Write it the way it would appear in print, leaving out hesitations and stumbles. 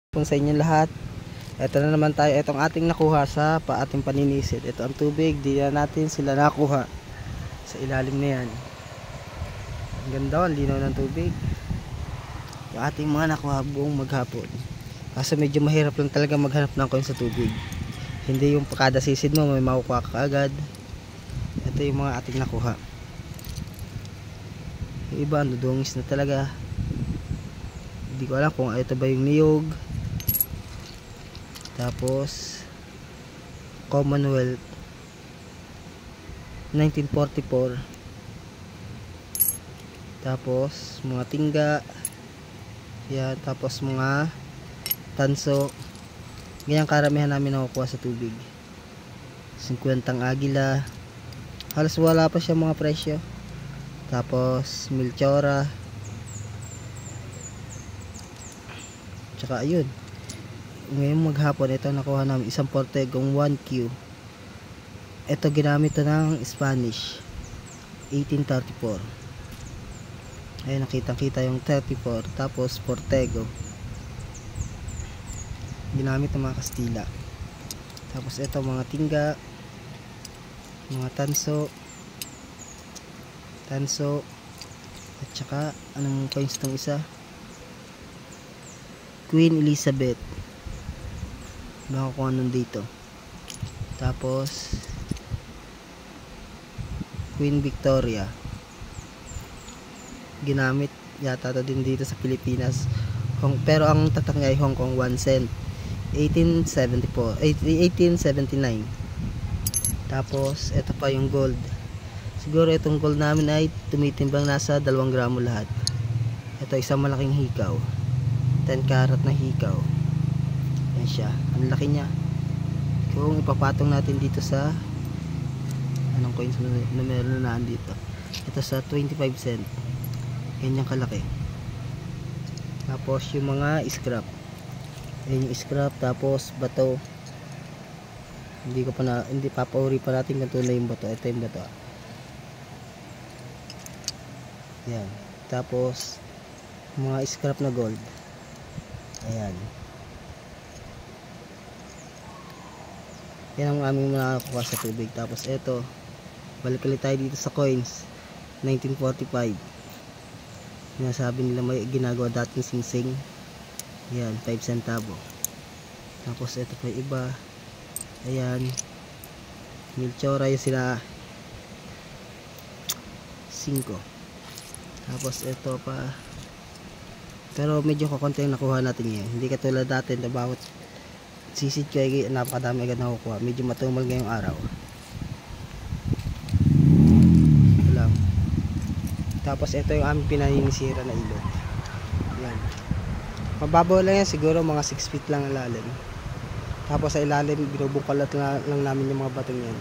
Kung sa inyo lahat, ito na naman tayo. Itong ating nakuha sa ating paninisid. Ito ang tubig, di na natin sila nakuha sa ilalim na yan. Ang ganda, ang linaw ng tubig. Yung ating mga nakuha buong maghapon. Kaso medyo mahirap lang talaga maghanap ng coin sa tubig. Hindi yung kada sisid mo may makukuha ka agad. Ito yung mga ating nakuha. Yung iba dudungis na talaga. Hindi ko alam kung ito ba yung niyog. Tapos Commonwealth 1944. Tapos mga tingga yan, tapos mga tanso. Ganyan karamihan namin nakukuha sa tubig. 50 agila. Halos wala pa siya mga presyo. Tapos Milchora. Tsaka ayun, ngayong maghapon ito nakuha namin isang Portegong 1Q. Ito ginamit ito ng Spanish 1834. Ayun, nakita yung 34. Tapos Portego ginamit ng mga Kastila. Tapos ito mga tingga, mga tanso at saka anong coins tong isa, Queen Elizabeth. Baka kung anong dito. Tapos Queen Victoria. Ginamit yata to din dito sa Pilipinas. Pero ang tatak niya ay Hong Kong 1 cent. 1879. Tapos ito pa yung gold. Siguro itong gold namin ay tumitimbang nasa 2 gramo lahat. Ito isang malaking hikaw. 10 karat na hikaw. Yan siya. Ang laki niya. Kung ipapatong natin dito sa anong coins na meron na nandito. Ito sa 25 cent. Ganyan kalaki. Tapos yung mga scrap. Ayan yung scrap. Tapos bato. Hindi papauri pa natin kung tunay yung bato. Ito yung bato. Ayan. Tapos mga scrap na gold. Ayan. Yan ang aming nakakuha sa tubig. Tapos ito, balik ulit tayo dito sa coins 1945. Sinasabi nila may ginagawa dating singsing. Ayan, 5 centavo. Tapos ito pa yung iba. Ayan, Milchora yung sila 5. Tapos ito pa, pero medyo kakonti yung nakuha natin ngayon. Hindi katulad dati na bawat sisid ko ay napakadami agad nakukuha. Medyo matumal ngayong araw. Ito lang. Tapos ito yung aming pinaninisira na ilog. Yan. Mababaw lang yan, siguro mga 6 feet lang ang lalim. Tapos sa ilalim binubungkalat lang namin yung mga batong yan.